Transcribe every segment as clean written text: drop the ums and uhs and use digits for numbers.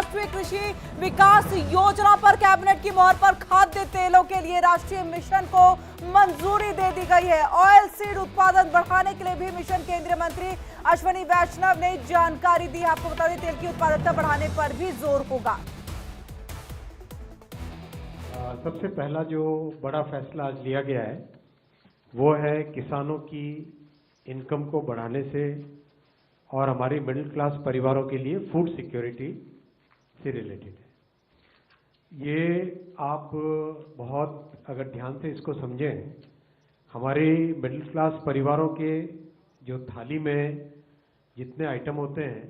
राष्ट्रीय कृषि विकास योजना पर कैबिनेट की मोहर पर खाद्य तेलों के लिए राष्ट्रीय मिशन को मंजूरी दे दी गई है। ऑयल सीड उत्पादन बढ़ाने के लिए भी मिशन केंद्रीय मंत्री अश्विनी वैष्णव ने जानकारी दी। आपको बता दें, तेल की उत्पादकता बढ़ाने पर भी जोर होगा। सबसे पहला जो बड़ा फैसला आज लिया गया है वो है किसानों की इनकम को बढ़ाने से और हमारी मिडिल क्लास परिवारों के लिए फूड सिक्योरिटी से रिलेटेड है। ये आप बहुत अगर ध्यान से इसको समझें, हमारे मिडिल क्लास परिवारों के जो थाली में जितने आइटम होते हैं,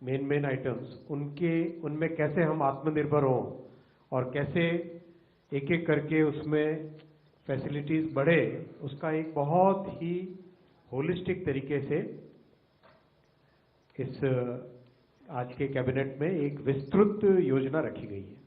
मेन आइटम्स, उनमें कैसे हम आत्मनिर्भर हों और कैसे एक एक करके उसमें फैसिलिटीज बढ़े, उसका एक बहुत ही होलिस्टिक तरीके से इस आज के कैबिनेट में एक विस्तृत योजना रखी गई है।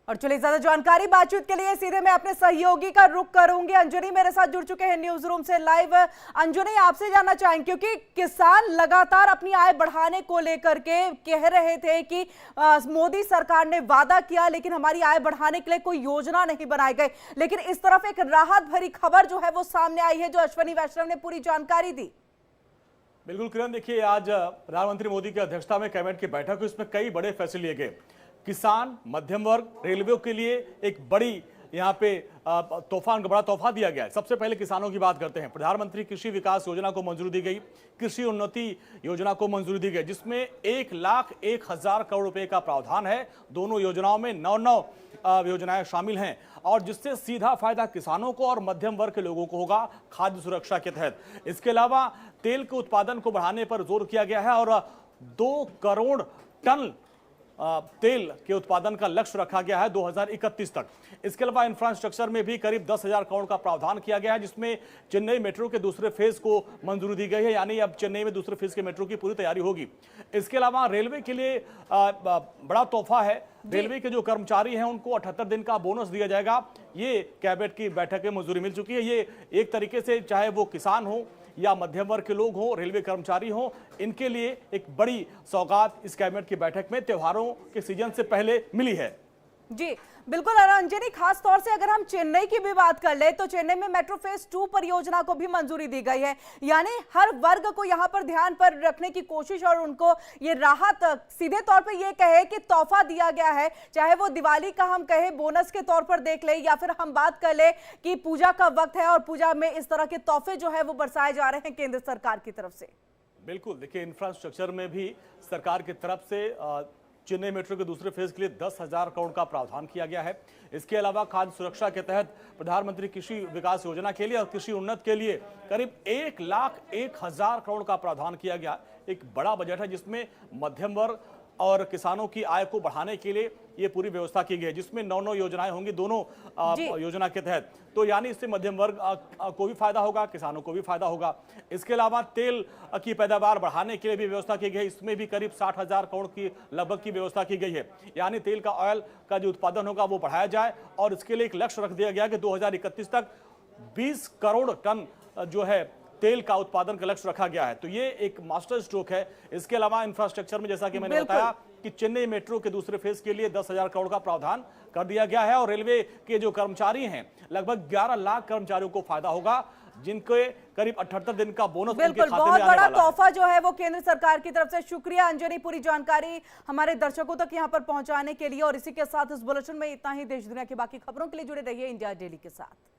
और चलिए ज्यादा जानकारी बातचीत के लिए सीधे मैं अपने सहयोगी का रुख करूंगी। अंजनी मेरे साथ जुड़ चुके हैं न्यूज रूम से लाइव। अंजनी, आपसे जानना चाहेंगे क्योंकि किसान लगातार अपनी आय बढ़ाने को लेकर के कह रहे थे कि मोदी सरकार ने वादा किया लेकिन हमारी आय बढ़ाने के लिए कोई योजना नहीं बनाई गई, लेकिन इस तरफ एक राहत भरी खबर जो है वो सामने आई है, जो अश्विनी वैष्णव ने पूरी जानकारी दी। बिल्कुल किरण, देखिए आज प्रधानमंत्री मोदी की अध्यक्षता में कैबिनेट की बैठक हुई, इसमें कई बड़े फैसले लिए गए। किसान, मध्यम वर्ग, रेलवे के लिए एक बड़ी यहाँ पे बड़ा तोहफा दिया गया है। सबसे पहले किसानों की बात करते हैं। प्रधानमंत्री कृषि विकास योजना को मंजूरी दी गई, कृषि उन्नति योजना को मंजूरी दी गई, जिसमें 1,01,000 करोड़ रुपए का प्रावधान है। दोनों योजनाओं में 9 योजनाएं शामिल हैं और जिससे सीधा फायदा किसानों को और मध्यम वर्ग के लोगों को होगा खाद्य सुरक्षा के तहत। इसके अलावा तेल के उत्पादन को बढ़ाने पर जोर किया गया है और 2 करोड़ टन तेल के उत्पादन का लक्ष्य रखा गया है 2031 तक। इसके अलावा इंफ्रास्ट्रक्चर में भी करीब 10,000 करोड़ का प्रावधान किया गया है, जिसमें चेन्नई मेट्रो के दूसरे फेज को मंजूरी दी गई है, यानी अब चेन्नई में दूसरे फेज के मेट्रो की पूरी तैयारी होगी। इसके अलावा रेलवे के लिए बड़ा तोहफा है। रेलवे के जो कर्मचारी हैं उनको 78 दिन का बोनस दिया जाएगा। ये कैबिनेट की बैठक में मंजूरी मिल चुकी है। ये एक तरीके से चाहे वो किसान हो या मध्यम वर्ग के लोग हों, रेलवे कर्मचारी हों, इनके लिए एक बड़ी सौगात इस कैबिनेट की बैठक में त्योहारों के सीजन से पहले मिली है। जी बिल्कुल। अंजनी, खास तौर से अगर हम चेन्नई की भी बात कर ले तो चेन्नई में मेट्रो फेज 2 परियोजना को भी मंजूरी दी गई है, यानी हर वर्ग को यहां पर ध्यान पर रखने की कोशिश और उनको ये राहत सीधे तौर पे ये कहे कि तोहफा दिया गया है, चाहे वो दिवाली का हम कहे बोनस के तौर पर देख ले या फिर हम बात कर ले कि पूजा का वक्त है और पूजा में इस तरह के तोहफे जो है वो बरसाए जा रहे हैं केंद्र सरकार की तरफ से। बिल्कुल, देखिए इंफ्रास्ट्रक्चर में भी सरकार की तरफ से चेन्नई मेट्रो के दूसरे फेज के लिए 10,000 करोड़ का प्रावधान किया गया है। इसके अलावा खाद्य सुरक्षा के तहत प्रधानमंत्री कृषि विकास योजना के लिए और कृषि उन्नत के लिए करीब 1,01,000 करोड़ का प्रावधान किया गया। एक बड़ा बजट है जिसमें मध्यम वर्ग और किसानों की आय को बढ़ाने के लिए ये पूरी व्यवस्था की गई है, जिसमें 9 योजनाएं होंगी दोनों योजना के तहत। तो यानी इससे मध्यम वर्ग को भी फायदा होगा, किसानों को भी फायदा होगा। इसके अलावा तेल की पैदावार बढ़ाने के लिए भी व्यवस्था की गई है। इसमें भी करीब 60,000 करोड़ की लगभग की व्यवस्था की गई है, यानी तेल का ऑयल का जो उत्पादन होगा वो बढ़ाया जाए और इसके लिए एक लक्ष्य रख दिया गया कि 2031 तक 20 करोड़ टन जो है तेल का उत्पादन का लक्ष्य रखा गया है। तो ये एक मास्टर स्ट्रोक है। इसके अलावा इंफ्रास्ट्रक्चर में जैसा कि मैंने बताया कि चेन्नई मेट्रो के दूसरे फेज के लिए 10,000 करोड़ का प्रावधान कर दिया गया है और रेलवे के जो कर्मचारी हैं लगभग 11 लाख कर्मचारियों को फायदा होगा, जिनके करीब 78 दिन का बोनस उनके खाते में आने वाला है। बहुत बड़ा तोहफा जो है वो केंद्र सरकार की तरफ से। शुक्रिया अंजनी, पूरी जानकारी हमारे दर्शकों तक यहां पर पहुंचाने के लिए। और इसी के साथ इस बुलेटिन में इतना ही। देश दुनिया की बाकी खबरों के लिए जुड़े रहिए इंडिया डेली के साथ।